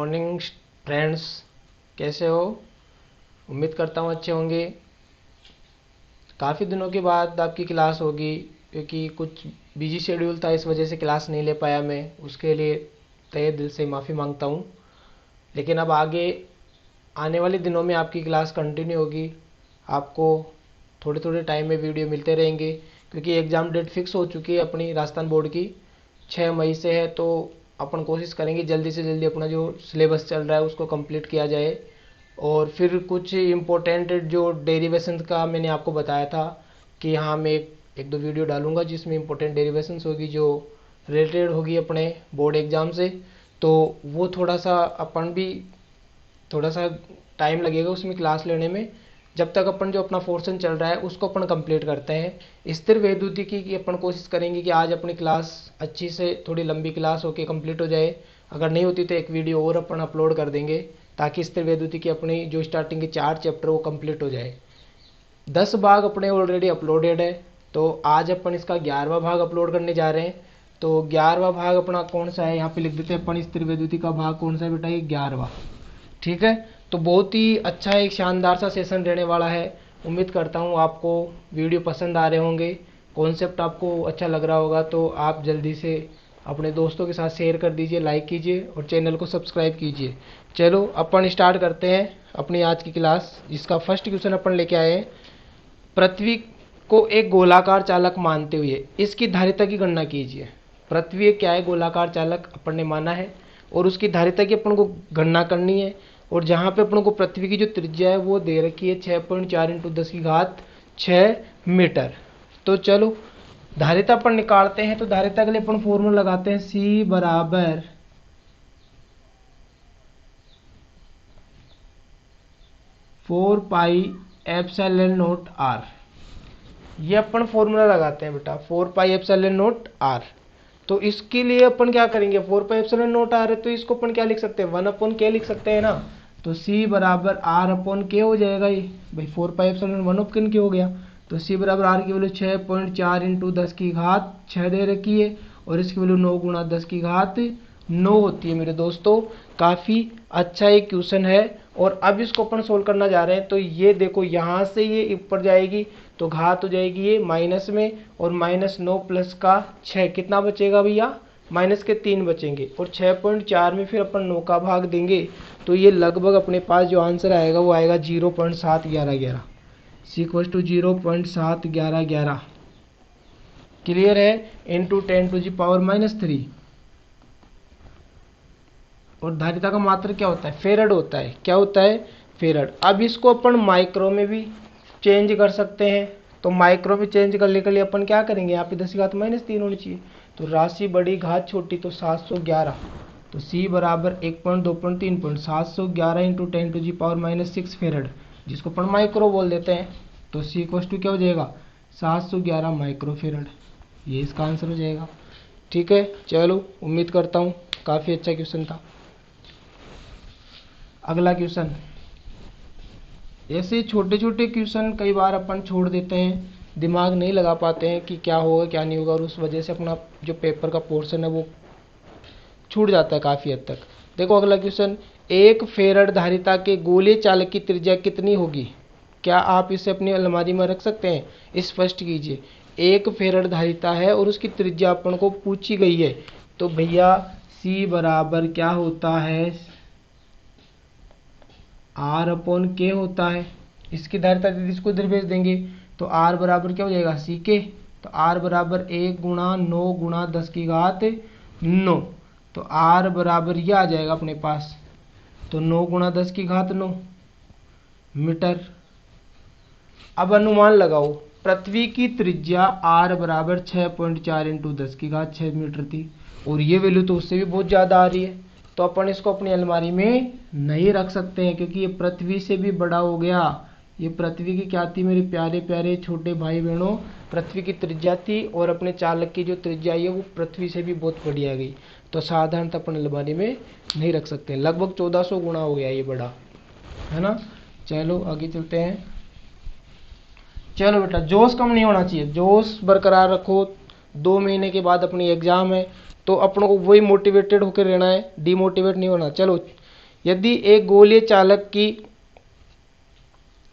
Morning friends, कैसे हो? उम्मीद करता हूँ अच्छे होंगे। काफ़ी दिनों के बाद आपकी क्लास होगी, क्योंकि कुछ बिजी शेड्यूल था, इस वजह से क्लास नहीं ले पाया मैं। उसके लिए तहे दिल से माफ़ी मांगता हूँ। लेकिन अब आगे आने वाले दिनों में आपकी क्लास कंटिन्यू होगी। आपको थोड़े थोड़े टाइम में वीडियो मिलते रहेंगे, क्योंकि एग्ज़ाम डेट फिक्स हो चुकी है अपनी राजस्थान बोर्ड की 6 मई से है। तो अपन कोशिश करेंगे जल्दी से जल्दी अपना जो सिलेबस चल रहा है उसको कंप्लीट किया जाए। और फिर कुछ इम्पोर्टेंट जो डेरिवेशन का मैंने आपको बताया था कि हाँ, मैं एक दो वीडियो डालूंगा जिसमें इम्पोर्टेंट डेरिवेशंस होगी जो रिलेटेड होगी अपने बोर्ड एग्ज़ाम से। तो वो थोड़ा सा अपन भी थोड़ा सा टाइम लगेगा उसमें क्लास लेने में। जब तक अपन जो अपना पोर्शन चल रहा है उसको अपन कंप्लीट करते हैं। स्थिर वैद्युतिकी की अपन कोशिश करेंगे कि आज अपनी क्लास अच्छी से थोड़ी लंबी क्लास होके कंप्लीट हो जाए। अगर नहीं होती तो एक वीडियो और अपन अपलोड कर देंगे, ताकि स्थिर वैद्युतिकी अपनी जो स्टार्टिंग के 4 चैप्टर वो कंप्लीट हो जाए। 10 भाग अपने ऑलरेडी अपलोडेड है, तो आज अपन इसका 11वां भाग अपलोड करने जा रहे हैं। तो 11वां भाग अपना कौन सा है, यहाँ पे लिख देते हैं अपन। स्थिर वैद्युतिकी का भाग कौन सा है बेटा? ये 11वां। ठीक है, तो बहुत ही अच्छा एक शानदार सा सेशन रहने वाला है। उम्मीद करता हूँ आपको वीडियो पसंद आ रहे होंगे, कॉन्सेप्ट आपको अच्छा लग रहा होगा। तो आप जल्दी से अपने दोस्तों के साथ शेयर कर दीजिए, लाइक कीजिए और चैनल को सब्सक्राइब कीजिए। चलो अपन स्टार्ट करते हैं अपनी आज की क्लास, जिसका फर्स्ट क्वेश्चन अपन लेके आए हैं। पृथ्वी को एक गोलाकार चालक मानते हुए इसकी धारिता की गणना कीजिए। पृथ्वी एक क्या है? गोलाकार चालक अपन ने माना है, और उसकी धारिता की अपन को गणना करनी है। और जहाँ पे अपन को पृथ्वी की जो त्रिज्या है वो दे रखी है 6.4 × 10⁶ मीटर। तो चलो धारिता अपन निकालते हैं। तो धारिता के लिए अपन फॉर्मूला लगाते हैं, C बराबर 4πε0r। ये अपन फॉर्मूला लगाते हैं बेटा, 4πε0r। तो इसके लिए अपन क्या करेंगे? 4πε0r है तो इसको अपन क्या लिख सकते हैं? 1/k लिख सकते हैं ना। तो C बराबर r/k हो जाएगा। ये भाई 4πε 1/k हो गया। तो C बराबर r की वैल्यू 6.4 × 10⁶ दे रखी है, और इसकी वैल्यू 9 × 10⁹ होती है मेरे दोस्तों। काफ़ी अच्छा एक क्वेश्चन है। और अब इसको अपन सोल्व करना जा रहे हैं। तो ये देखो, यहाँ से ये ऊपर जाएगी तो घात हो जाएगी ये माइनस में, और -9 + का 6 कितना बचेगा भैया? माइनस के 3 बचेंगे। और 6.4 में फिर अपन 9 का भाग देंगे, तो ये लगभग अपने पास जो आंसर आएगा वो आएगा 0.711। C = 0.711। क्लियर है? इंटू 10⁻³ और धारिता का मात्रक क्या होता है? फेरड होता है। क्या होता है? फेरड। अब इसको अपन माइक्रो में भी चेंज कर सकते हैं। तो माइक्रो में चेंज करने के लिए अपन क्या करेंगे? यहाँ पे 10⁻³ होनी चाहिए। तो राशि बड़ी घात छोटी, तो 711। तो C बराबर 1.2.3.711 × 10⁻⁻6 फेरड, जिसको अपन माइक्रो बोल देते हैं। तो C = क्या हो जाएगा? 711 माइक्रो फेरड। ये इसका आंसर हो जाएगा। ठीक है, चलो उम्मीद करता हूँ काफ़ी अच्छा क्वेश्चन था। अगला क्वेश्चन। ऐसे छोटे छोटे क्वेश्चन कई बार अपन छोड़ देते हैं, दिमाग नहीं लगा पाते हैं कि क्या होगा क्या नहीं होगा, और उस वजह से अपना जो पेपर का पोर्शन है वो छूट जाता है काफ़ी हद तक। देखो अगला क्वेश्चन, 1 फेरड धारिता के गोलीय चालक की त्रिज्या कितनी होगी? क्या आप इसे अपनी अलमारी में रख सकते हैं? स्पष्ट कीजिए। 1 फेरड धारिता है और उसकी त्रिज्या अपन को पूछी गई है। तो भैया C बराबर क्या होता है? r/k होता है। इसकी धारिता दीदी इसको इधर भेज देंगे, तो r बराबर क्या हो जाएगा? C के। तो r बराबर 1 × 9 × 10⁹ तो r बराबर ये आ जाएगा अपने पास। तो 9 × 10⁹ मीटर। अब अनुमान लगाओ, पृथ्वी की त्रिज्या r बराबर 6.4 × 10⁶ मीटर थी, और ये वैल्यू तो उससे भी बहुत ज़्यादा आ रही है। तो अपन इसको अपनी अलमारी में नहीं रख सकते हैं, क्योंकि ये पृथ्वी से भी बड़ा हो गया। ये पृथ्वी की क्या थी मेरे प्यारे प्यारे छोटे भाई बहनों? पृथ्वी की त्रिज्या थी, और अपने चालक की जो त्रिज्या है वो पृथ्वी से भी बहुत बड़ी आ गई। तो साधारणतः अपन अलमारी में नहीं रख सकते। लगभग 1400 गुना हो गया ये बड़ा, है ना। चलो आगे चलते हैं। चलो बेटा, जोश कम नहीं होना चाहिए, जोश बरकरार रखो। 2 महीने के बाद अपनी एग्जाम है, तो अपनों को वही मोटिवेटेड होकर रहना है, डिमोटिवेट नहीं होना। चलो यदि एक गोलीय चालक की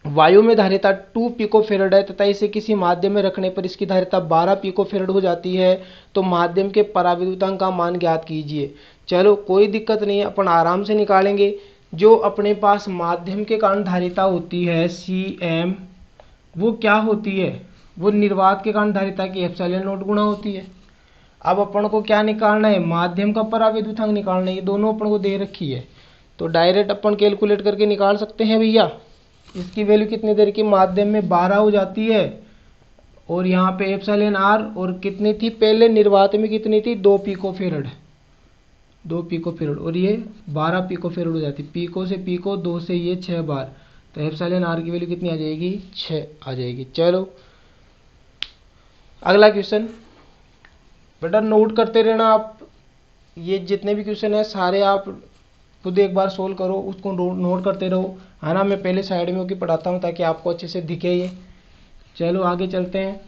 वायु में धारिता 2 पिकोफेरेड है तथा इसे किसी माध्यम में रखने पर इसकी धारिता 12 पिकोफेरेड हो जाती है, तो माध्यम के पराविद्युतांक का मान ज्ञात कीजिए। चलो कोई दिक्कत नहीं है, अपन आराम से निकालेंगे। जो अपने पास माध्यम के कारण धारिता होती है Cm, वो क्या होती है, वो निर्वात के कारण धारिता की एप्सिलॉन नॉट गुणा होती है। अब अपन को क्या निकालना है, माध्यम का पराविद्युतांक निकालना है। ये दोनों अपन को दे रखी है, तो डायरेक्ट अपन कैलकुलेट करके निकाल सकते हैं भैया। इसकी वैल्यू कितनी देर की, माध्यम में 12 हो जाती है, और यहाँ पे एप्सिलॉन आर, और कितनी थी पहले निर्वात में, कितनी थी, 2 पिकोफेरेड, 2 पिकोफेरेड, और ये 12 पिकोफेरेड हो जाती। पिको से पिको, 2 से ये 6 बार, तो एप्सिलॉन आर की वैल्यू कितनी आ जाएगी, 6 आ जाएगी। चलो अगला क्वेश्चन, बेटा नोट करते रहना आप, ये जितने भी क्वेश्चन है सारे आप खुद एक बार सोल्व करो, उसको नोट करते रहो, है ना। मैं पहले साइड में होकर पढ़ाता हूँ ताकि आपको अच्छे से दिखे ये। चलो आगे चलते हैं।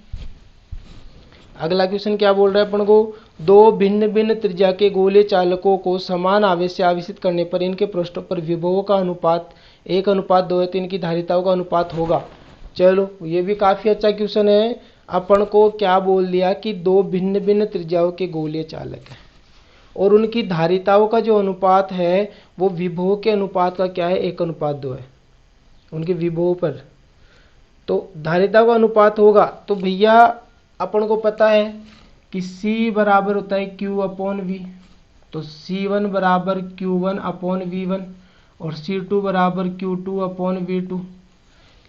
अगला क्वेश्चन क्या बोल रहा है अपन को, दो भिन्न भिन्न त्रिज्या के गोलीय चालकों को समान आवेश से आवेशित करने पर इनके पृष्ठों पर विभवों का अनुपात 1:2 है, तो इनकी धारिताओं का अनुपात होगा। चलो ये भी काफी अच्छा क्वेश्चन है। अपन को क्या बोल दिया कि दो भिन्न भिन्न त्रिज्याओं के गोलीय चालक हैं और उनकी धारिताओं का जो अनुपात है वो विभवों के अनुपात का क्या है, 1:2 है उनके विभवों पर, तो धारिताओं का अनुपात होगा। तो भैया अपन को पता है कि C बराबर होता है Q/V, तो C1 बराबर Q1/V1 और C2 बराबर Q2/V2।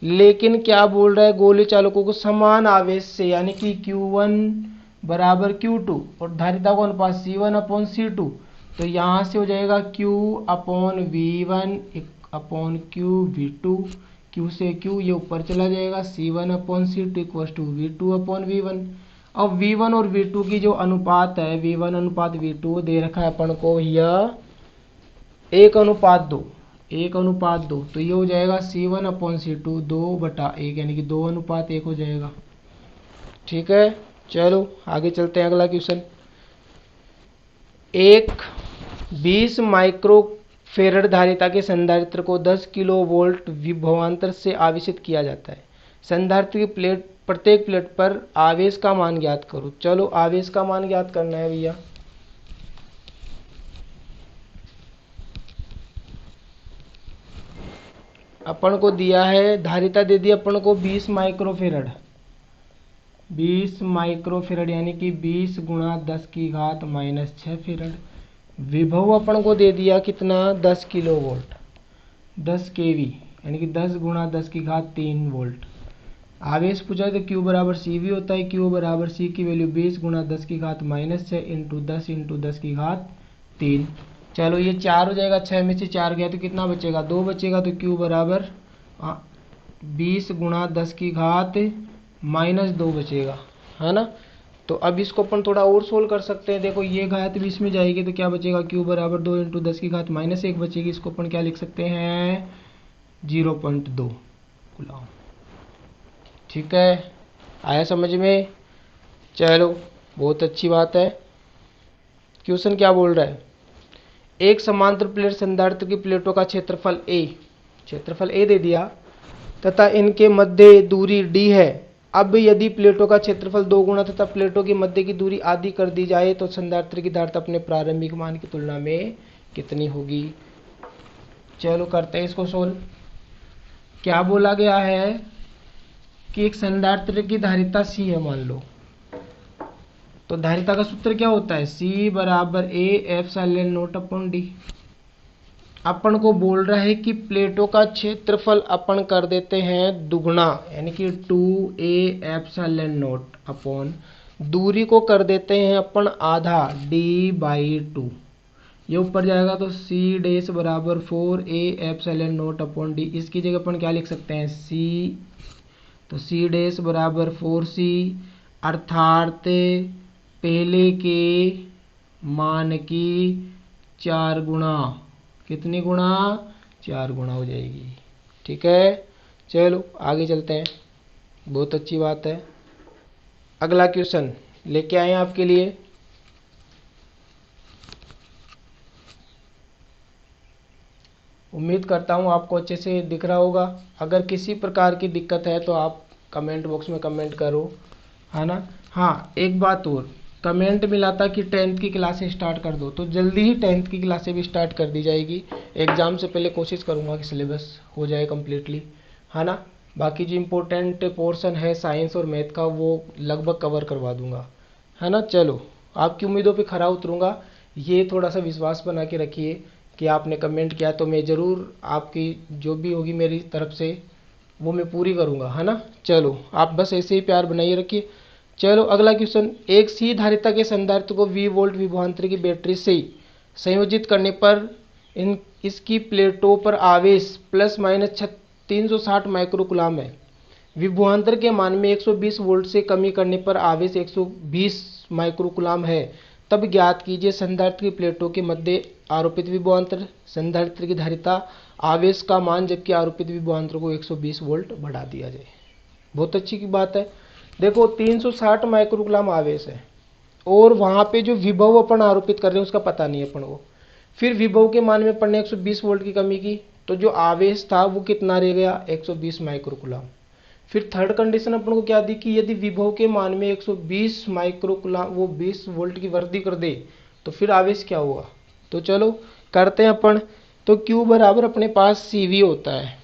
लेकिन क्या बोल रहा है, गोलीय चालकों को समान आवेश से, यानी कि Q1 बराबर Q2 और धारिता का अनुपात C1/C2, तो यहाँ से हो जाएगा Q/V1/Q/V2, Q से Q ये ऊपर चला जाएगा, C1/C2 इक्वल टू V2/V1। अब V1 और V2 की जो अनुपात है, V1:V2 दे रखा है अपन को यह 1:2, 1:2, तो ये हो जाएगा C1/C2 2/1, यानी कि 2:1 हो जाएगा। ठीक है, चलो आगे चलते हैं। अगला क्वेश्चन, एक 20 माइक्रोफेरेड धारिता के संधारित्र को 10 किलोवोल्ट विभवांतर से आवेशित किया जाता है। संधारित्र की प्लेट, प्रत्येक प्लेट पर आवेश का मान ज्ञात करो। चलो आवेश का मान ज्ञात करना है भैया। अपन को दिया है, धारिता दे दी अपन को 20 माइक्रोफेरेड, 20 माइक्रोफेरेड यानी कि 20 गुणा 10⁻⁻6 फेरेड। विभव अपन को दे दिया कितना, 10 किलोवोल्ट, 10 केवी यानी कि 10 गुणा 10⁻3 वोल्ट। आवेश पूछा है तो Q बराबर CV होता है। Q बराबर C की वैल्यू 20 गुणा 10⁻⁻6 इंटू 10 इंटू 10⁻3। चलो ये 4 हो जाएगा, 6 में से 4 गया तो कितना बचेगा, 2 बचेगा। तो Q बराबर 20 गुणा 10⁻2 बचेगा, है ना। तो अब इसको अपन थोड़ा और सोल्व कर सकते हैं। देखो ये घात भी इसमें जाएगी तो क्या बचेगा, Q बराबर 2 इंटू 10⁻1 बचेगी। इसको अपन क्या लिख सकते हैं, 0.2 कूलम। ठीक है, आया समझ में। चलो बहुत अच्छी बात है। क्वेश्चन क्या बोल रहा है, एक समांतर प्लेट संधारित्र की प्लेटों का क्षेत्रफल A दे दिया तथा इनके मध्य दूरी D है। अब यदि प्लेटों का क्षेत्रफल 2 गुना तथा प्लेटों की मध्य की दूरी आधी कर दी जाए तो संधारित्र की धारिता अपने प्रारंभिक मान की तुलना में कितनी होगी। चलो करते हैं इसको सोल्व। क्या बोला गया है कि एक संधारित्र की धारिता C है मान लो, तो धारिता का सूत्र क्या होता है, C बराबर A/ε0/D। अपन को बोल रहा है कि प्लेटों का क्षेत्रफल अपन कर देते हैं दुगुना, यानी कि 2A/ε0, दूरी को कर देते हैं अपन आधा, D/2। ये ऊपर जाएगा तो C डैश बराबर 4A/ε0/D। इसकी जगह अपन क्या लिख सकते हैं, C, तो C डैश बराबर 4C, अर्थात पहले के मान की 4 गुणा, कितनी गुणा, 4 गुणा हो जाएगी। ठीक है, चलो आगे चलते हैं, बहुत अच्छी बात है। अगला क्वेश्चन लेके आए हैं आपके लिए। उम्मीद करता हूँ आपको अच्छे से दिख रहा होगा। अगर किसी प्रकार की दिक्कत है तो आप कमेंट बॉक्स में कमेंट करो, है ना। हाँ, एक बात और, कमेंट मिला था कि 10th की क्लासें स्टार्ट कर दो, तो जल्दी ही 10th की क्लासें भी स्टार्ट कर दी जाएगी। एग्ज़ाम से पहले कोशिश करूँगा कि सिलेबस हो जाए कम्प्लीटली, है ना। बाकी जो इम्पोर्टेंट पोर्शन है साइंस और मैथ का वो लगभग कवर करवा दूंगा, है ना। चलो, आपकी उम्मीदों पे खरा उतरूंगा, ये थोड़ा सा विश्वास बना के रखिए कि आपने कमेंट किया तो मैं ज़रूर आपकी जो भी होगी मेरी तरफ से वो मैं पूरी करूंगा, है ना। चलो, आप बस ऐसे ही प्यार बनाइए रखिए। चलो अगला क्वेश्चन, एक सी धारिता के संधारित्र को V वोल्ट विभवांतर की बैटरी से संयोजित करने पर इसकी प्लेटों पर आवेश प्लस माइनस 360 माइक्रोकुलाम है। विभवांतर के मान में 120 वोल्ट से कमी करने पर आवेश 120 माइक्रोकुलाम है। तब ज्ञात कीजिए संधारित्र की प्लेटों के मध्य आरोपित विभवांतर, संधारित्र की धारिता, आवेश का मान, जबकि आरोपित विभवांतर को 120 वोल्ट बढ़ा दिया जाए। बहुत अच्छी की बात है। देखो 360 माइक्रोकुलाम आवेश है और वहां पे जो विभव अपन आरोपित कर रहे हैं उसका पता नहीं है अपन को। फिर विभव के मान में अपन ने 120 वोल्ट की कमी की तो जो आवेश था वो कितना रह गया, 120 माइक्रोकुलाम। फिर थर्ड कंडीशन अपन को क्या दी कि यदि विभव के मान में 120 माइक्रोकुलाम वो 20 वोल्ट की वृद्धि कर दे तो फिर आवेश क्या होगा। तो चलो करते हैं अपन। तो Q बराबर अपने पास CV होता है।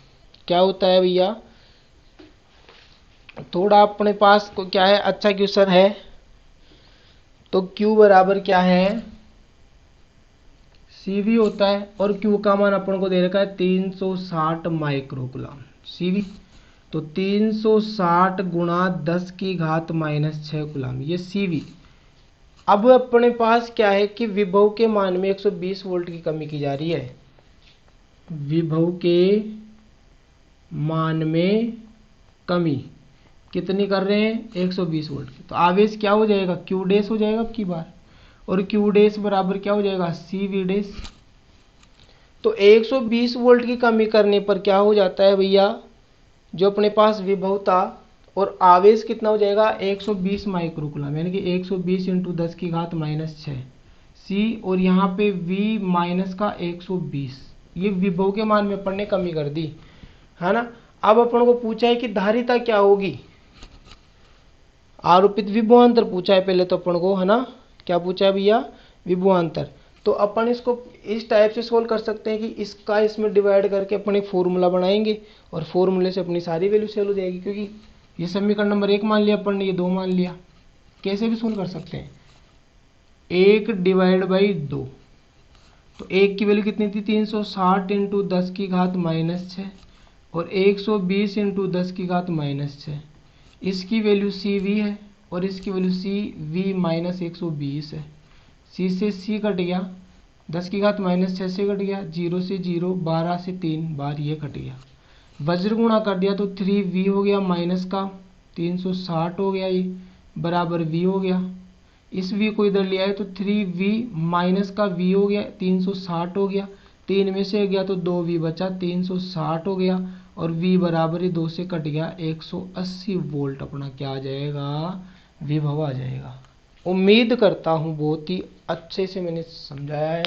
क्या होता है भैया, थोड़ा अपने पास को क्या है, अच्छा क्वेश्चन है। तो Q बराबर क्या है, CV होता है और Q का मान अपन को दे रखा है 360 माइक्रोकुलाम CV। तो 360 गुणा 10 की घात -6 कुलाम, ये CV। अब अपने पास क्या है कि विभव के मान में 120 वोल्ट की कमी की जा रही है। विभव के मान में कमी कितनी कर रहे हैं, 120 वोल्ट की। तो आवेश क्या हो जाएगा, Q डैश हो जाएगा अब की बार, और Q डैश बराबर क्या हो जाएगा, CV डैश। तो 120 वोल्ट की कमी करने पर क्या हो जाता है भैया, जो अपने पास विभव था और आवेश कितना हो जाएगा, 120 माइक्रोकुलाम, यानी कि 120 इंटू 10 की घात -6 C, और यहाँ पे V माइनस का 120, ये विभव के मान में अपन ने कमी कर दी, है ना। अब अपन को पूछा है कि धारिता क्या होगी, आरोपित विभवांतर पूछा है पहले तो अपन को, है ना। क्या पूछा है भैया, विभवांतर। तो अपन इसको इस टाइप से सोल्व कर सकते हैं कि इसका इसमें डिवाइड करके अपन एक फॉर्मूला बनाएंगे और फॉर्मूले से अपनी सारी वैल्यू सेल हो जाएगी, क्योंकि ये समीकरण नंबर 1 मान लिया अपन ने, ये 2 मान लिया। कैसे भी सोल्व कर सकते हैं, 1 डिवाइड बाई 2। तो 1 की वैल्यू कितनी थी, 360 इंटू 10 की घात -6 और 120 इंटू 10 की घात -6। इसकी वैल्यू CV है और इसकी वैल्यू CV माइनस 120 है। C से C कट गया, 10 की घात -6 से कट गया, 0 से 0, 12 से 3 बार ये कट गया। वज्र गुणा कर दिया तो 3V हो गया माइनस का 360 हो गया, ये बराबर V हो गया। इस V को इधर ले आए तो 3V माइनस का V हो गया, 360 हो गया। 3 में से गया तो 2V बचा, 360 हो गया और V बराबर ही 2 से कट गया, 180 वोल्ट अपना क्या आ जाएगा, विभव आ जाएगा। उम्मीद करता हूँ बहुत ही अच्छे से मैंने समझाया है।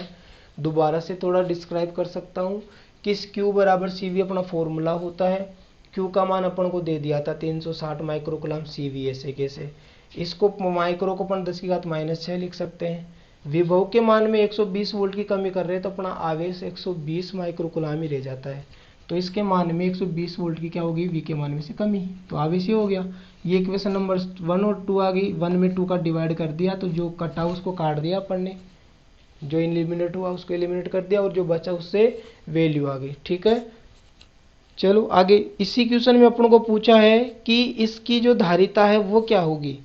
दोबारा से थोड़ा डिस्क्राइब कर सकता हूँ कि इस Q बराबर CV अपना फॉर्मूला होता है। Q का मान अपन को दे दिया था 360 माइक्रोकुलाम CV, ऐसे कैसे, इसको माइक्रो को अपन 10 की घात -6 लिख सकते हैं। विभव के मान में 120 वोल्ट की कमी कर रहे हैं तो अपना आवेश 120 माइक्रोकुलाम ही रह जाता है। तो इसके मान में 120 वोल्ट की क्या होगी, V के मान में से कमी, तो आवेश ही हो गया। ये इक्वेशन नंबर 1 और 2 आ गई। 1 में 2 का डिवाइड कर दिया तो जो कटा उसको काट दिया अपन ने, जो एलिमिनेट हुआ उसको एलिमिनेट कर दिया और जो बचा उससे वैल्यू आ गई, ठीक है। चलो आगे, इसी क्वेश्चन में अपन को पूछा है कि इसकी जो धारिता है वो क्या होगी।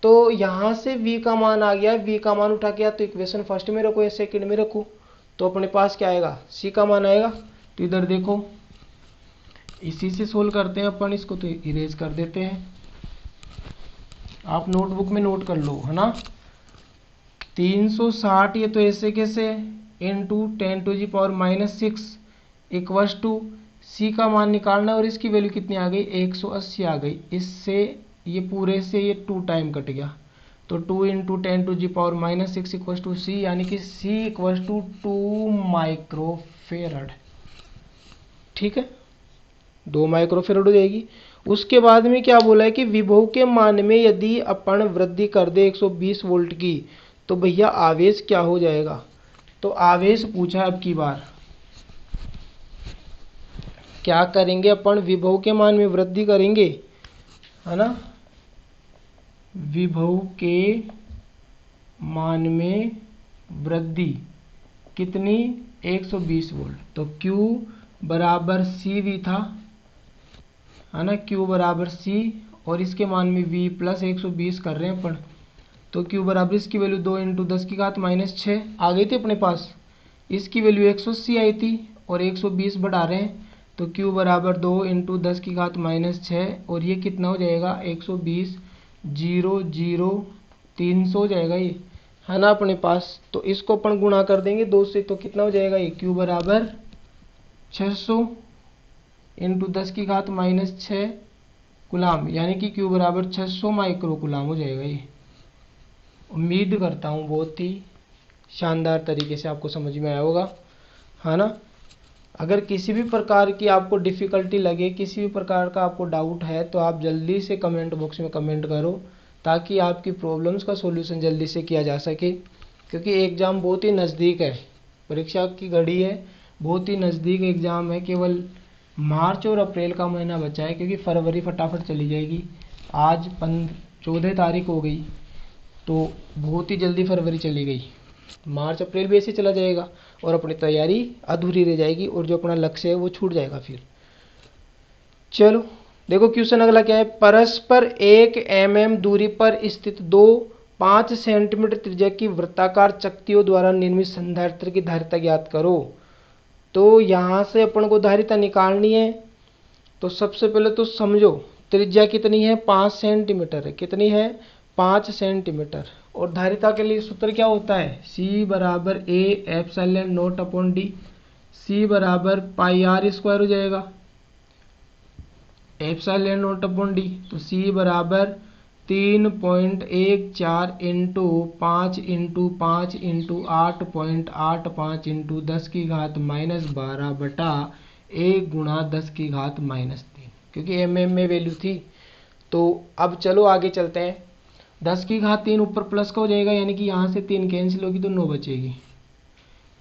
तो यहाँ से V का मान आ गया, V का मान उठा के या तो इक्वेशन फर्स्ट में रखो या सेकंड में रखो, तो अपने पास क्या आएगा, C का मान आएगा। तो इधर देखो, इसी से सोल्व करते हैं अपन, इसको तो इरेज कर देते हैं, आप नोटबुक में नोट कर लो, है ना। 360 ये तो ऐसे कैसे, इंटू 10⁻⁻6 इक्वस टू C का मान निकालना और इसकी वैल्यू कितनी आ गई, 180 आ गई। इससे ये पूरे से ये 2 टाइम कट गया, तो 2 इंटू 10⁻⁻6 इक्वस टू C, यानी कि C इक्वस टू 2 माइक्रोफेरड। ठीक है, 2 माइक्रोफेरेड हो जाएगी। उसके बाद में क्या बोला है कि विभव के मान में यदि अपन वृद्धि कर दे 120 वोल्ट की तो भैया आवेश क्या हो जाएगा। तो आवेश पूछा अब की बार, क्या करेंगे अपन, विभव के मान में वृद्धि करेंगे, है ना, विभव के मान में वृद्धि कितनी, 120 वोल्ट। तो Q बराबर CV था, है ना, Q बराबर C, और इसके मान में V प्लस 120 कर रहे हैं अपन। तो Q बराबर इसकी वैल्यू 2 इंटू 10 की घात माइनस 6 आ गई थी अपने पास, इसकी वैल्यू 180 आई थी और 120 बढ़ा रहे हैं। तो Q बराबर 2 इंटू 10 की घात माइनस 6, और ये कितना हो जाएगा 120, 0 0 300 हो जाएगा ये, है ना अपने पास। तो इसको अपन गुणा कर देंगे 2 से, तो कितना हो जाएगा ये, Q बराबर 600 इंटू 10 की घात माइनस 6 गुलाम, यानी कि Q बराबर 600 माइक्रो गुलाम हो जाएगा ये। उम्मीद करता हूँ बहुत ही शानदार तरीके से आपको समझ में आया होगा, है ना। अगर किसी भी प्रकार की आपको डिफ़िकल्टी लगे, किसी भी प्रकार का आपको डाउट है, तो आप जल्दी से कमेंट बॉक्स में कमेंट करो, ताकि आपकी प्रॉब्लम्स का सॉल्यूशन जल्दी से किया जा सके। क्योंकि एग्ज़ाम बहुत ही नज़दीक है, परीक्षा की घड़ी है, बहुत ही नज़दीक एग्ज़ाम है। केवल मार्च और अप्रैल का महीना बचा है, क्योंकि फरवरी फटाफट चली जाएगी। आज 14 तारीख हो गई, तो बहुत ही जल्दी फरवरी चली गई, मार्च अप्रैल भी ऐसे चला जाएगा और अपनी तैयारी अधूरी रह जाएगी, और जो अपना लक्ष्य है वो छूट जाएगा फिर। चलो देखो क्वेश्चन अगला क्या है, परस्पर 1 mm दूरी पर स्थित दो 5 सेंटीमीटर त्रिज्या की वृत्ताकार चकतियों द्वारा निर्मित संधारित्र की धारिता ज्ञात करो। तो यहाँ से अपन को धारिता निकालनी है। तो सबसे पहले तो समझो त्रिज्या कितनी है, 5 सेंटीमीटर है, कितनी है, 5 सेंटीमीटर। और धारिता के लिए सूत्र क्या होता है, C बराबर A epsilon naught upon D, C बराबर पाई R स्क्वायर हो जाएगा, एप्सिलॉन नॉट अपॉन D। तो C बराबर 3.14 इंटू 5 इंटू 5 इंटू 8.85 इंटू 10 की घात माइनस 12 बटा 1 गुणा 10 की घात माइनस 3, क्योंकि mm में वैल्यू थी। तो अब चलो आगे चलते हैं, 10 की घात 3 ऊपर प्लस का हो जाएगा, यानी कि यहाँ से 3 कैंसिल होगी तो 9 बचेगी।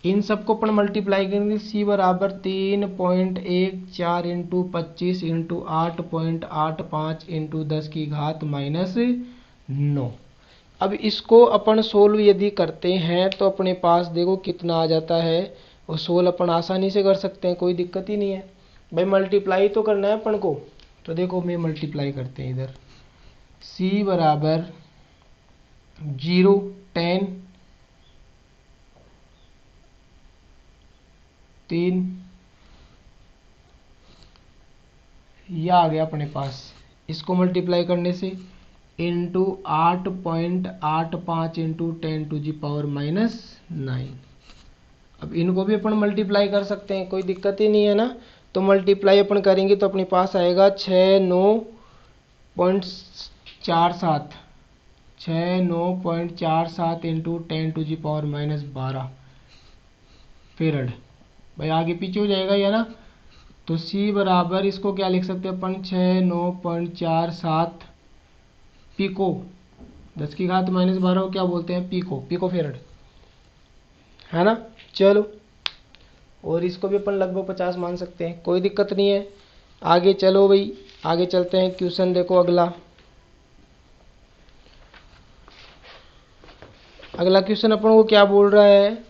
इन सबको अपन मल्टीप्लाई करेंगे, C बराबर 3.14 इंटू 25 इंटू 8.85 इंटू 10 की घात माइनस 9। अब इसको अपन सोल्व यदि करते हैं तो अपने पास देखो कितना आ जाता है, और सोल्व अपन आसानी से कर सकते हैं, कोई दिक्कत ही नहीं है। भाई मल्टीप्लाई तो करना है अपन को, तो देखो मैं मल्टीप्लाई करते हैं इधर, C बराबर 0 10 3, यह आ गया अपने पास। इसको मल्टीप्लाई करने से इंटू 8.85 इंटू 10⁻⁻⁹। अब इनको भी अपन मल्टीप्लाई कर सकते हैं, कोई दिक्कत ही नहीं है ना। तो मल्टीप्लाई अपन करेंगे तो अपने पास आएगा 69.47 69.47 इंटू 10⁻⁻12 फेरड। भाई आगे पीछे हो जाएगा या ना। तो C बराबर इसको क्या लिख सकते हैं अपन, 69.47 पिको, 10 की घात माइनस 12 को क्या बोलते हैं, पिको फेरड, है ना। चलो, और इसको भी अपन लगभग 50 मान सकते हैं, कोई दिक्कत नहीं है। आगे चलो भाई, आगे चलते हैं। क्वेश्चन देखो अगला क्वेश्चन अपन को क्या बोल रहा है,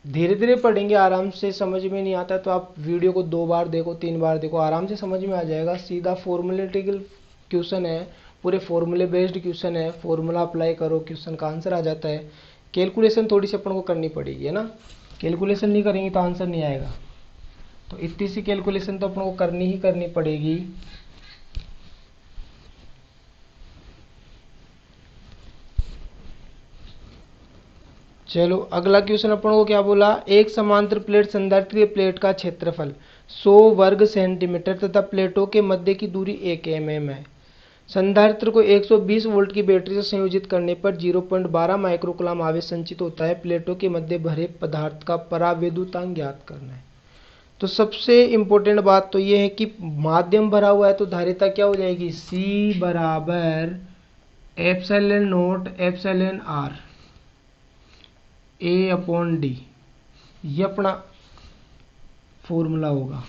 धीरे धीरे पढ़ेंगे, आराम से, समझ में नहीं आता तो आप वीडियो को 2 बार देखो 3 बार देखो, आराम से समझ में आ जाएगा। सीधा फॉर्मूलेटिकल क्वेश्चन है, पूरे फॉर्मूले बेस्ड क्वेश्चन है, फॉर्मूला अप्लाई करो क्वेश्चन का आंसर आ जाता है। कैलकुलेशन थोड़ी सी अपन को करनी पड़ेगी, है ना, कैलकुलेशन नहीं करेंगे तो आंसर नहीं आएगा। तो इतनी सी कैलकुलेशन तो अपन को करनी ही करनी पड़ेगी। चलो अगला क्वेश्चन अपन को क्या बोला, एक समांतर प्लेट संधारित्र प्लेट का क्षेत्रफल 100 वर्ग सेंटीमीटर तथा प्लेटों के मध्य की दूरी 1 mm है। संधारित्र को 120 वोल्ट की बैटरी से संयोजित करने पर 0.12 माइक्रोकूलम आवेश संचित होता है। प्लेटों के मध्य भरे पदार्थ का परावैद्युतांक ज्ञात करना है। तो सबसे इम्पोर्टेंट बात तो ये है कि माध्यम भरा हुआ है तो धारिता क्या हो जाएगी, C बराबर epsilon naught epsilon r A upon D, ये अपना फॉर्मूला होगा,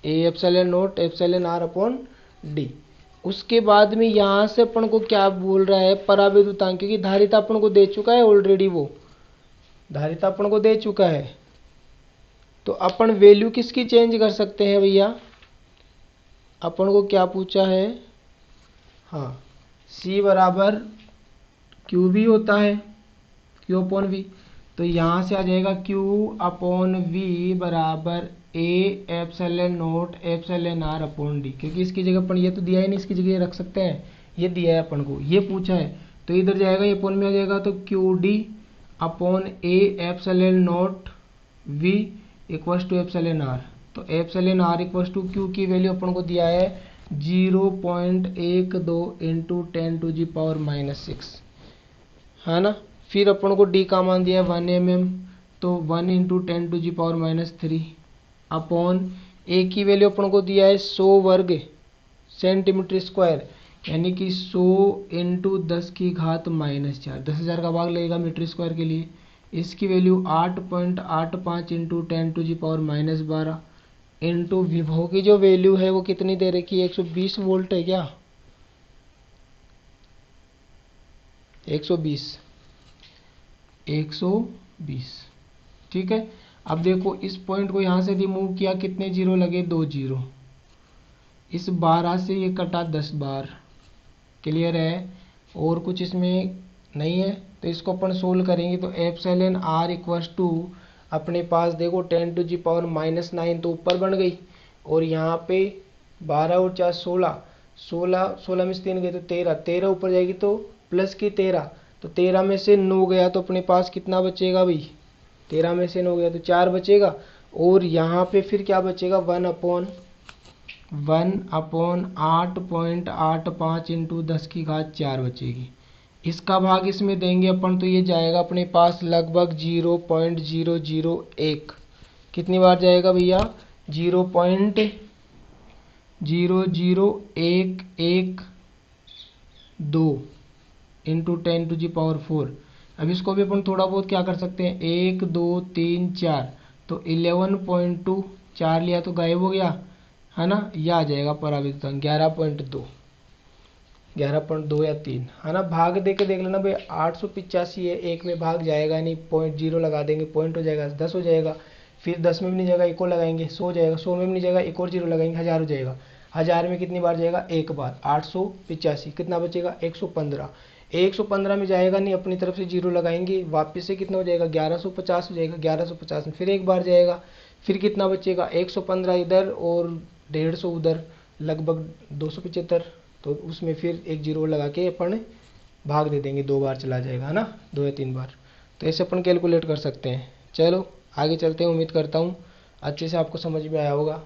A epsilon naught epsilon r upon D. उसके बाद में यहाँ से अपन को क्या बोल रहा है, पराविद्युतांक, क्योंकि धारिता अपन को दे चुका है ऑलरेडी, वो धारिता अपन को दे चुका है, तो अपन वैल्यू किसकी चेंज कर सकते हैं भैया, अपन को क्या पूछा है, हाँ C बराबर क्यू भी होता है, क्यू अपॉन वी, तो यहाँ से आ जाएगा Q अपॉन वी बराबर A epsilon naught epsilon r upon D, क्योंकि इसकी जगह अपन ये तो दिया ही नहीं, इसकी जगह रख सकते हैं, ये दिया है अपन को, ये पूछा है, तो इधर जाएगा, ये अपॉन में आ जाएगा, तो Q D upon A epsilon naught V equals to epsilon R, तो epsilon R equals to Q की वैल्यू अपन को दिया है 0.12 इंटू 10⁻⁻⁶, है ना। फिर अपन को डी का मान दिया है 1 mm, तो 1 इंटू 10⁻³ अपॉन ए की वैल्यू अपन को दिया है 100 वर्ग सेंटीमीटर स्क्वायर, यानी कि 100 इंटू 10⁻⁻⁴, 10,000 का भाग लगेगा मीटर स्क्वायर के लिए। इसकी वैल्यू 8.85 इंटू 10⁻12 इंटू विभव की जो वैल्यू है वो कितनी दे रखी है, 120 वोल्ट है क्या, 120, ठीक है। अब देखो इस पॉइंट को यहाँ से रिमूव किया, कितने जीरो लगे, 2 जीरो, इस 12 से ये कटा 10 बार, क्लियर है, और कुछ इसमें नहीं है, तो इसको अपन सोल्व करेंगे, तो एप्सिलॉन आर इक्वल्स टू अपने पास देखो 10⁻⁹ तो ऊपर बन गई, और यहाँ पे 12 और 4 16, 16 में से 3 गए तो 13, 13 ऊपर जाएगी तो प्लस की 13, तो 13 में से 9 गया तो अपने पास कितना बचेगा भाई, 13 में से 9 गया तो 4 बचेगा, और यहाँ पे फिर क्या बचेगा, 1/8.85 इंटू 10⁴ बचेगी। इसका भाग इसमें देंगे अपन तो ये जाएगा अपने पास लगभग 0.001, कितनी बार जाएगा भैया, 0.00112 इंटू 10⁴। अब इसको भी अपन थोड़ा बहुत क्या कर सकते हैं, 1 2 3 4, तो 11.2, 4 लिया तो गायब हो गया, है ना, यह आ जाएगा पराविद्युतांक 11.2 या 3, है ना। भाग दे के देख लेना भाई, 885 है, एक में भाग जाएगा नहीं, 0.0 लगा देंगे, पॉइंट हो जाएगा, 10 हो जाएगा, फिर 10 में भी नहीं जाएगा, एक और लगाएंगे, 100 जाएगा, 100 में भी नहीं जाएगा, एक और जीरो लगाएंगे, 1000 हो जाएगा, 1000 में कितनी बार जाएगा, एक बार, 885, कितना बचेगा, 115, 115 में जाएगा नहीं, अपनी तरफ से जीरो लगाएंगे, वापस से कितना हो जाएगा, 1150 हो जाएगा, 1150 में फिर एक बार जाएगा, फिर कितना बचेगा, 115 इधर और 150 उधर, लगभग 275, तो उसमें फिर एक जीरो लगा के अपन भाग दे देंगे, 2 बार चला जाएगा, है ना, 2 या 3 बार, तो ऐसे अपन कैलकुलेट कर सकते हैं। चलो आगे चलते हैं, उम्मीद करता हूँ अच्छे से आपको समझ में आया होगा।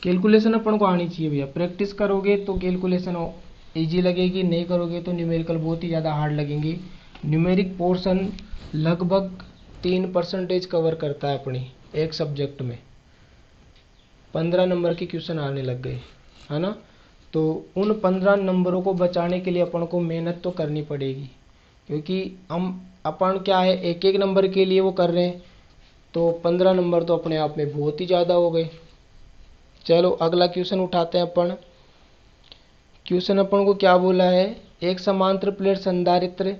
कैलकुलेशन अपन को आनी चाहिए भैया, प्रैक्टिस करोगे तो कैलकुलेशन इजी लगेगी, नहीं करोगे तो न्यूमेरिकल बहुत ही ज़्यादा हार्ड लगेंगे। न्यूमेरिक पोर्शन लगभग 3% कवर करता है अपनी एक सब्जेक्ट में, 15 नंबर के क्वेश्चन आने लग गए, है ना। तो उन 15 नंबरों को बचाने के लिए अपन को मेहनत तो करनी पड़ेगी, क्योंकि हम अपन क्या है एक एक नंबर के लिए वो कर रहे हैं, तो 15 नंबर तो अपने आप में बहुत ही ज़्यादा हो गए। चलो अगला क्वेश्चन उठाते हैं अपन। क्वेश्चन अपन को क्या बोला है, एक समांतर प्लेट संधारित्र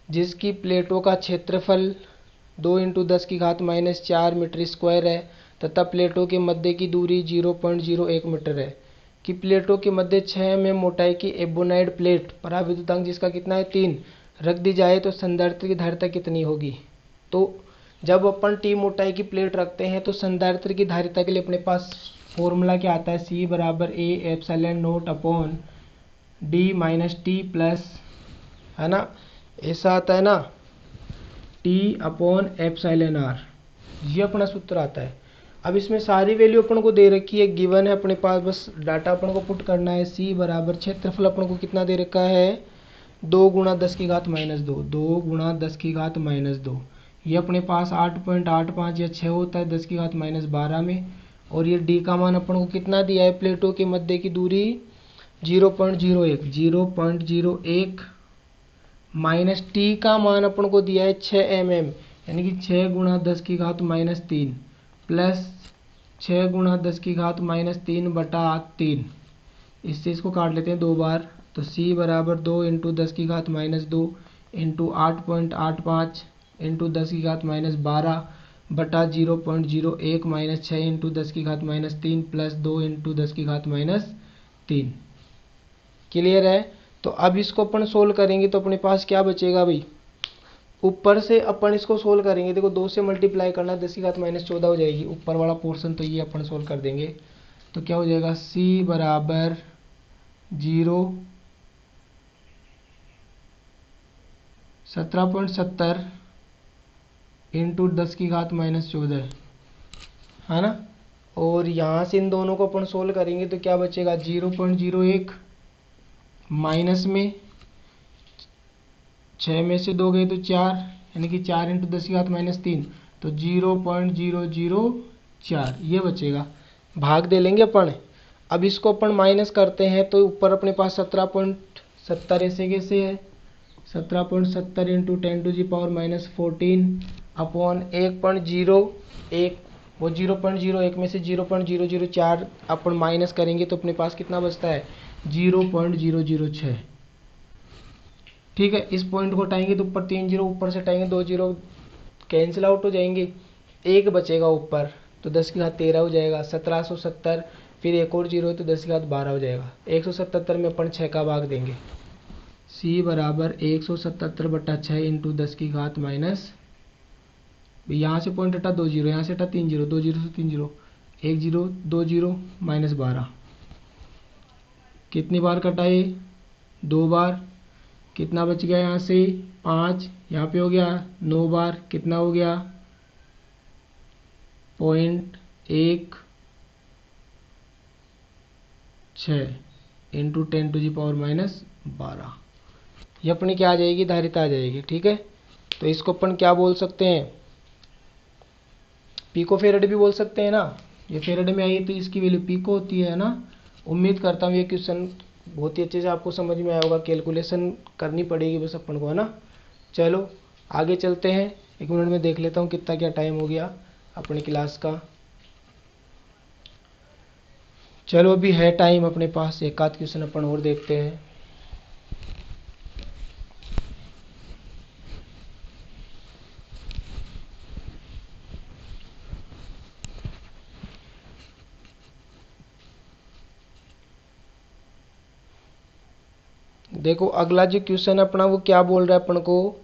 जिसकी प्लेटों का क्षेत्रफल 2 इंटू 10⁻⁴ मीटर स्क्वायर है तथा प्लेटों के मध्य की दूरी 0.01 मीटर है, कि प्लेटों के मध्य 6 mm मोटाई की एबोनाइड प्लेट पराविद्युतांक जिसका कितना है 3 रख दी जाए तो संधारित्र की धारिता कितनी होगी। तो जब अपन टी मोटाई की प्लेट रखते हैं तो संधारित्र की धारिता के लिए अपने पास फॉर्मूला क्या आता है, C बराबर A epsilon naught upon D minus T plus, है ना, ऐसा आता है ना, T अपॉन एप्सिलॉन R, ये अपना सूत्र आता है। अब इसमें सारी वैल्यू अपन को दे रखी है, गिवन है अपने पास, बस डाटा अपन को पुट करना है। C बराबर क्षेत्रफल अपन को कितना दे रखा है, 2 × 10⁻², 2 × 10⁻², ये अपने पास 8.85 या 6 होता है 10 की घात -12 में। और ये डी का मान अपन को कितना दिया है, प्लेटों के मध्य की दूरी 0.01 माइनस टी का मान अपन को दिया है 6 mm, यानी कि 6 गुणा 10 की घात -3 प्लस 6 गुणा 10 की घात -3/3। इससे इसको काट लेते हैं 2 बार, तो c बराबर 2 इंटू 10 की घात -2 इंटू 8.85 इंटू 10 की घात -12/0.01 माइनस 6 इंटू 10 की घात -3 प्लस 2 इंटू 10 की घात -3। क्लियर है। तो अब इसको अपन सोल्व करेंगे तो अपने पास क्या बचेगा भाई, ऊपर से अपन इसको सोल्व करेंगे, देखो 2 से मल्टीप्लाई करना 10 की घात -14 हो जाएगी ऊपर वाला पोर्शन, तो ये अपन सोल्व कर देंगे। तो क्या हो जाएगा, c बराबर 17.70 इंटू 10 की घात -14 है ना। और यहाँ से इन दोनों को अपन सोल्व करेंगे तो क्या बचेगा, 0.01 माइनस में 6 में से 2 गए तो 4, यानी कि 4 इंटू 10 की घात -3, तो 0.004 ये बचेगा। भाग दे लेंगे अपन। अब इसको अपन माइनस करते हैं तो ऊपर अपने पास 17.70 ऐसे कैसे है, 17.70 इंटू 10⁻⁻14 अपॉन 1.01, वो 0.01 में से 0.004 अपन माइनस करेंगे तो अपने पास कितना बचता है, 0.006। ठीक है, इस पॉइंट को हटाएंगे तो ऊपर 3 जीरो, ऊपर से हटाएंगे 2 जीरो कैंसिल आउट हो जाएंगे, एक बचेगा ऊपर, तो 10 की घात 13 हो जाएगा, 1770, फिर एक और जीरो है तो 10 की घात 12 हो जाएगा। 177 में अपन 6 का भाग देंगे, c बराबर 177/6 इंटू 10 की घात माइनस, यहाँ से पॉइंट हटा 2 जीरो, यहाँ से हटा 3 जीरो, 2 जीरो से 3 जीरो, 1 जीरो 2 जीरो -12, कितनी बार कटाए, 2 बार, कितना बच गया यहाँ से 5, यहाँ पे हो गया 9 बार, कितना हो गया 0.16 इंटू 10⁻12, ये अपनी क्या आ जाएगी, धारिता आ जाएगी। ठीक है, तो इसको अपन क्या बोल सकते हैं, पिको फेरेड भी बोल सकते हैं ना। ये फेरेड में आई तो इसकी वैल्यू पिको होती है ना। उम्मीद करता हूँ ये क्वेश्चन बहुत ही अच्छे से आपको समझ में आया होगा, कैलकुलेशन करनी पड़ेगी बस अपन को, है ना। चलो आगे चलते हैं, 1 मिनट में देख लेता हूँ कितना क्या टाइम हो गया अपनी क्लास का। चलो अभी है टाइम अपने पास, एक आध क्वेश्चन अपन और देखते हैं। देखो अगला जो क्वेश्चन अपना वो क्या बोल रहा है अपन को,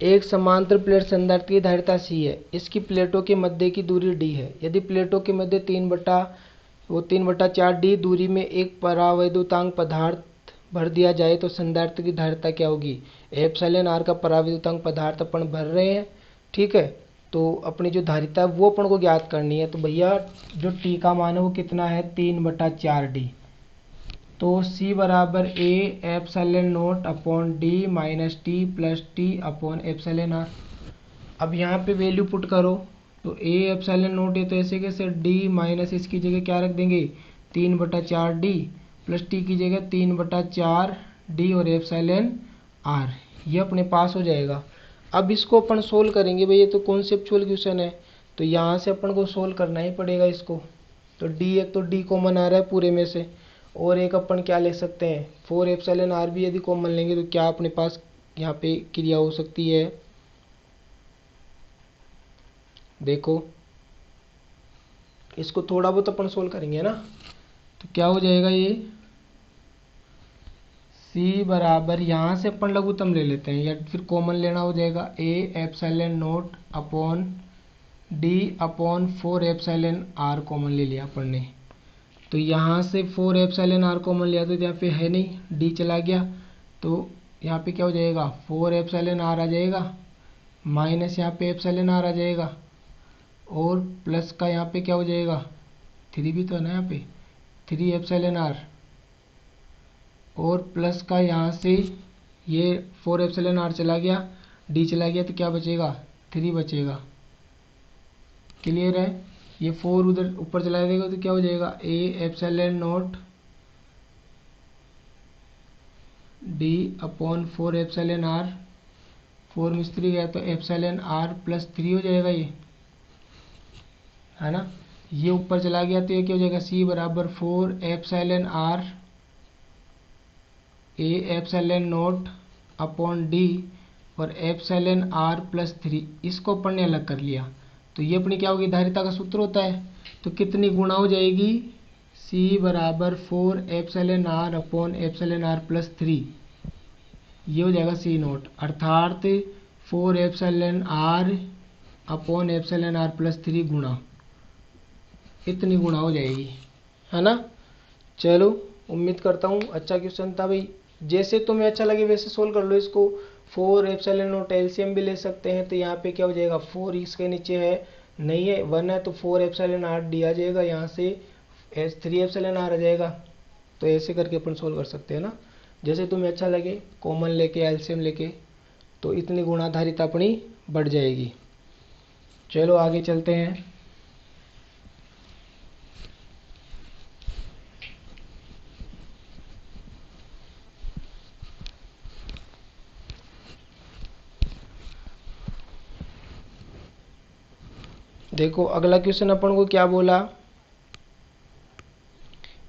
एक समांतर प्लेट संधारित्र की धारिता c है, इसकी प्लेटों के मध्य की दूरी d है। यदि प्लेटों के मध्य 3/4d दूरी में एक परावैद्युतांक पदार्थ भर दिया जाए तो संधारित्र की धारिता क्या होगी। एप्सिलॉन r का परावैद्युतांक पदार्थ अपन भर रहे हैं। ठीक है, तो अपनी जो धारिता है वो अपन को ज्ञात करनी है। तो भैया जो t का मान है वो कितना है, 3/4d। तो c बराबर a epsilon naught upon d minus T plus T upon epsilon r। अब यहाँ पे वैल्यू पुट करो, तो a एप्सिलॉन नोट है तो ऐसे कैसे, d माइनस इसकी जगह क्या रख देंगे 3/4d प्लस टी की जगह 3/4d और एप्सिलॉन r, ये अपने पास हो जाएगा। अब इसको अपन सोल्व करेंगे भाई, ये तो कॉन्सेप्चुअल क्वेश्चन है तो यहाँ से अपन को सोल्व करना ही पड़ेगा इसको। तो d, एक तो d कॉमन आ रहा है पूरे में से, और एक अपन क्या ले सकते हैं 4 एप्सिलॉन r भी यदि कॉमन लेंगे तो क्या अपने पास यहाँ पे क्रिया हो सकती है। देखो इसको थोड़ा बहुत अपन सोल्व करेंगे ना, तो क्या हो जाएगा ये c बराबर, यहाँ से अपन लघुत्तम ले लेते हैं या फिर कॉमन लेना हो जाएगा a epsilon naught upon d upon 4 epsilon r common ले लिया अपन ने। तो यहाँ से 4 एप्सिलॉन r कॉमन लिया तो यहाँ पे है नहीं, d चला गया, तो यहाँ पे क्या हो जाएगा 4 एप्सिलॉन r आ जाएगा, माइनस यहाँ पे एप्सिलॉन r आ जाएगा, और प्लस का यहाँ पे क्या हो जाएगा 3 भी तो है ना यहाँ पे 3 एप्सिलॉन r, और प्लस का यहाँ से ये 4 एप्सिलॉन r चला गया, d चला गया, तो क्या बचेगा 3 बचेगा। क्लियर है? ये 4 उधर ऊपर चला देगा तो क्या हो जाएगा, A epsilon naught D upon 4 epsilon r, 4 मिस्त्री गया तो एप्सिलॉन आर प्लस 3 हो जाएगा ये, है ना। ये ऊपर चला गया तो ये क्या हो जाएगा, सी बराबर 4 epsilon r A epsilon naught upon D और एप्सिलॉन आर प्लस 3, इसको अपन ने अलग कर लिया तो ये अपनी क्या होगी, धारिता का सूत्र होता है। तो कितनी गुणा हो जाएगी, सी बराबर 4 epsilon r upon epsilon r plus 3, ये हो जाएगा सी नोट, अर्थात 4 epsilon r upon epsilon r plus 3 गुणा, इतनी गुणा हो जाएगी, है ना। चलो उम्मीद करता हूँ अच्छा क्वेश्चन था भाई। जैसे तुम्हें अच्छा लगे वैसे सोल्व कर लो इसको। 4 एप्सिलॉन नॉट एलसीएम भी ले सकते हैं तो यहाँ पे क्या हो जाएगा, 4 इसके नीचे है नहीं है 1 है तो 4 एप्सिलॉन आर डी आ जाएगा, यहाँ से 3 एप्सिलॉन आर आ जाएगा। तो ऐसे करके अपन सोल्व कर सकते हैं ना, जैसे तुम्हें अच्छा लगे, कॉमन लेके एलसीएम लेके, तो इतनी गुणाधारिता अपनी बढ़ जाएगी। चलो आगे चलते हैं। देखो अगला क्वेश्चन अपन को क्या बोला,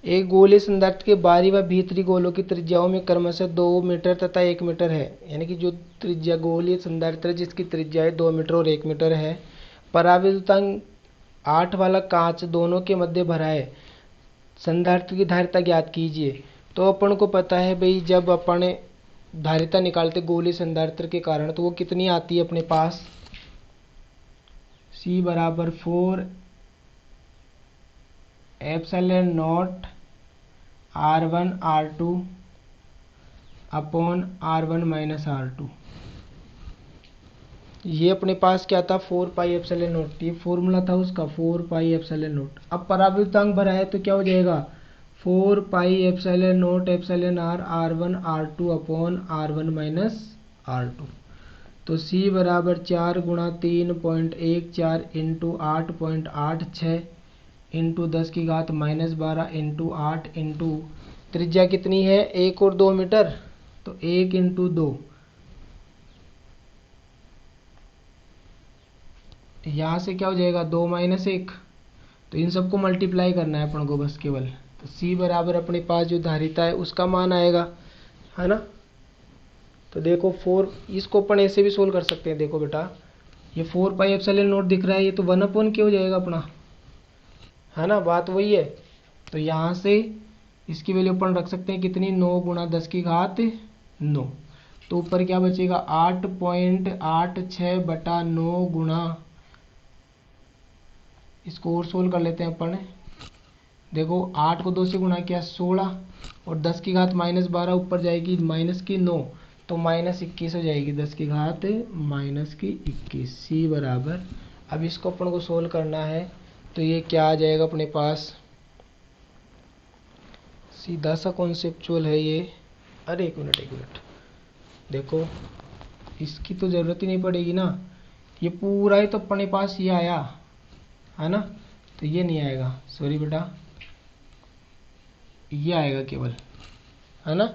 एक गोलीय संधारित्र के बाहरी व भीतरी गोलों की त्रिज्याओं में क्रमशः 2 मीटर तथा 1 मीटर है। यानी कि जो त्रिज्या गोलीय संधारित्र जिसकी त्रिज्या है 2 मीटर और 1 मीटर है, पराविद्युतांक 8 वाला कांच दोनों के मध्य भरा है, संधारित्र की धारिता ज्ञात कीजिए। तो अपन को पता है भाई, जब अपन धारिता निकालते गोलीय संधारित्र के कारण तो वो कितनी आती है अपने पास, C बराबर 4 epsilon not R1 R2 upon R1 minus R2। ये अपने पास क्या था, 4 पाई एप्सिलॉन नॉट, ये फॉर्मूला था उसका 4 पाई एप्सिलॉन नॉट। अब पराविद्युतांक भरा है तो क्या हो जाएगा, 4 pi epsilon not epsilon R R1 R2 upon R1 minus R2। तो C बराबर 4 गुणा 3.14 इंटू 8.86 इंटू 10 की घात माइनस 12 इंटू 8 इंटू त्रिज्या कितनी है 1 और 2 मीटर, तो 1 इंटू 2, यहाँ से क्या हो जाएगा 2 माइनस 1, तो इन सबको मल्टीप्लाई करना है अपन को बस केवल। तो C बराबर अपने पास जो धारिता है उसका मान आएगा, है ना। तो देखो 4, इसको अपन ऐसे भी सोल्व कर सकते हैं। देखो बेटा, ये 4 पाई एप्सिलॉन नॉट दिख रहा है, ये तो 1 अपॉन क्या हो जाएगा अपना, है ना, बात वही है। तो यहाँ से इसकी वैल्यू अपन रख सकते हैं कितनी, 9 गुणा 10 की घात 9। तो ऊपर क्या बचेगा 8.86 बटा 9 गुणा, इसको और सोल्व कर लेते हैं अपन। देखो 8 को 2 से गुणा किया 16 और 10 की घात माइनस 12 ऊपर जाएगी माइनस की 9, तो माइनस 21 हो जाएगी, 10 की घात माइनस की 21। C बराबर, अब इसको अपन को सोल्व करना है तो ये क्या आ जाएगा अपने पास, सीधा सा कॉन्सेप्चुअल है ये। अरे एक मिनट, देखो इसकी तो ज़रूरत ही नहीं पड़ेगी ना, ये पूरा ही तो अपने पास ये आया, है ना। तो ये नहीं आएगा, सॉरी बेटा, ये आएगा केवल, है ना।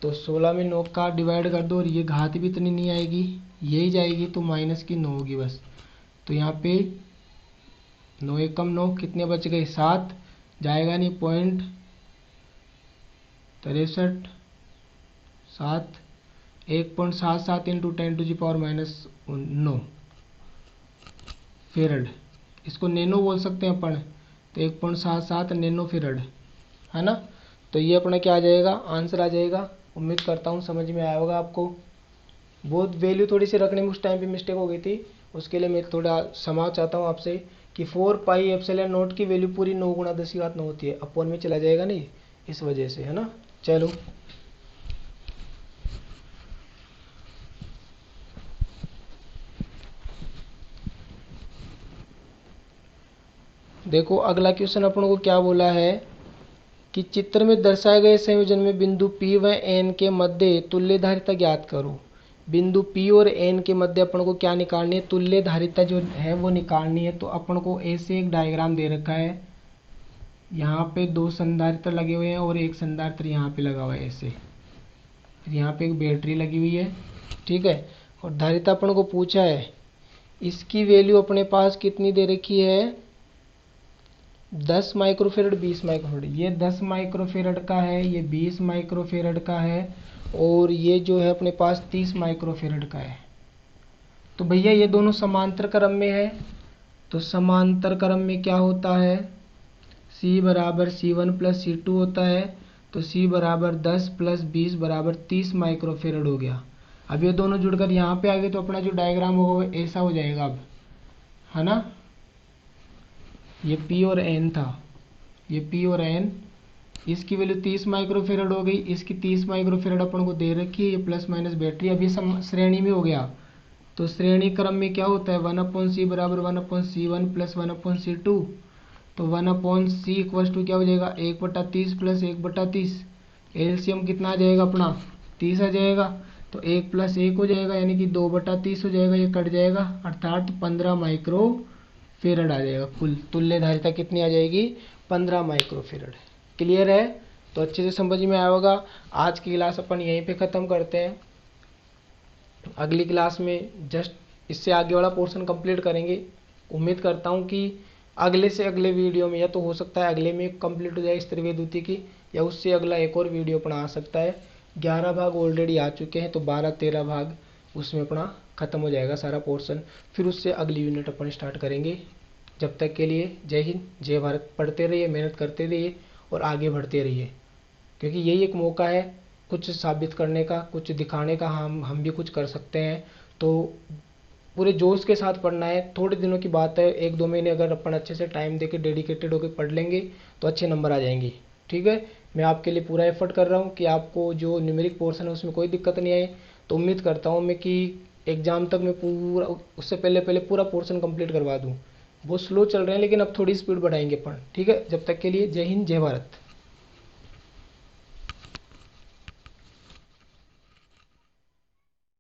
तो 16 में 9 का डिवाइड कर दो और ये घात भी इतनी नहीं आएगी, यही जाएगी तो माइनस की 9 होगी बस। तो यहाँ पे 9 एक कम 9, कितने बच गए 7, जाएगा नहीं 0.63 7, 1.77 इंटू 10⁻⁻⁹ फेरड, इसको नैनो बोल सकते हैं अपन, तो 1.77 नैनो फेरड, है ना। तो ये अपना क्या आ जाएगा, आंसर आ जाएगा। उम्मीद करता हूँ समझ में आया होगा आपको। बहुत वैल्यू थोड़ी सी रखने में उस टाइम पे मिस्टेक हो गई थी, उसके लिए मैं थोड़ा क्षमा चाहता हूँ आपसे कि 4 पाई एप्सिलॉन नॉट की वैल्यू पूरी 9 गुणा 10 की घात 9 होती है, अपॉन में चला जाएगा नहीं, इस वजह से, है ना। चलो देखो अगला क्वेश्चन अपन को क्या बोला है कि चित्र में दर्शाए गए संयोजन में बिंदु P व N के मध्य तुल्य धारिता ज्ञात करो। बिंदु P और N के मध्य अपन को क्या निकालनी है, तुल्य धारिता जो है वो निकालनी है। तो अपन को ऐसे एक डायग्राम दे रखा है, यहाँ पे दो संधारित्र लगे हुए हैं और एक संधारित्र यहाँ पे लगा हुआ है ऐसे, फिर यहाँ पे एक बैटरी लगी हुई है, ठीक है। और धारिता अपन को पूछा है, इसकी वैल्यू अपने पास कितनी दे रखी है, 10 माइक्रोफेरड 20 माइक्रोफेरड। ये 10 माइक्रोफेरड का है, ये 20 माइक्रोफेरड का है, और ये जो है अपने पास 30 माइक्रोफेरड का है। तो भैया ये दोनों समांतर क्रम में है, तो समांतर क्रम में क्या होता है, C बराबर C1 प्लस C2 होता है। तो C बराबर 10 प्लस 20 बराबर 30 माइक्रोफेरड हो गया। अब ये दोनों जुड़कर यहाँ पे आ गए, तो अपना जो डायग्राम होगा वो ऐसा हो जाएगा अब, है ना। ये P और N था, ये P और N, इसकी वैल्यू 30 माइक्रोफेरड हो गई, इसकी 30 माइक्रोफेरड अपन को दे रखी है, ये प्लस माइनस बैटरी। अब ये श्रेणी में हो गया, तो श्रेणी क्रम में क्या होता है, 1/c बराबर 1/c1 प्लस 1/c2। तो 1/c इक्वल टू क्या हो जाएगा, 1/30 प्लस 1/30। एलसीएम कितना आ जाएगा अपना, 30 आ जाएगा। तो 1 प्लस 1 हो जाएगा, यानी कि 2/30 हो जाएगा, ये कट जाएगा, अर्थात 15 माइक्रोफेरड आ जाएगा। कुल तुल्य धारिता कितनी आ जाएगी, 15 माइक्रोफेरड। क्लियर है, तो अच्छे से समझ में आया होगा। आज की क्लास अपन यहीं पे ख़त्म करते हैं। अगली क्लास में जस्ट इससे आगे वाला पोर्शन कंप्लीट करेंगे। उम्मीद करता हूँ कि अगले से अगले वीडियो में, या तो हो सकता है अगले में कंप्लीट हो जाए इस त्रैविय द्वितीय की, या उससे अगला एक और वीडियो अपना आ सकता है। 11 भाग ऑलरेडी आ चुके हैं, तो 12-13 भाग उसमें अपना ख़त्म हो जाएगा सारा पोर्शन। फिर उससे अगली यूनिट अपन स्टार्ट करेंगे। जब तक के लिए जय हिंद जय भारत। पढ़ते रहिए, मेहनत करते रहिए और आगे बढ़ते रहिए, क्योंकि यही एक मौका है कुछ साबित करने का, कुछ दिखाने का, हम भी कुछ कर सकते हैं। तो पूरे जोश के साथ पढ़ना है। थोड़े दिनों की बात है, 1-2 महीने अगर अपन अच्छे से टाइम देके डेडिकेटेड होकर पढ़ लेंगे तो अच्छे नंबर आ जाएंगे, ठीक है। मैं आपके लिए पूरा एफर्ट कर रहा हूँ कि आपको जो न्यूमेरिक पोर्शन है उसमें कोई दिक्कत नहीं आए। तो उम्मीद करता हूँ मैं कि एग्जाम तक मैं पूरा, उससे पहले पहले पूरा पोर्शन कंप्लीट करवा दूँ। बहुत स्लो चल रहे हैं, लेकिन अब थोड़ी स्पीड बढ़ाएंगे अपन, ठीक है। जब तक के लिए जय हिंद जय भारत।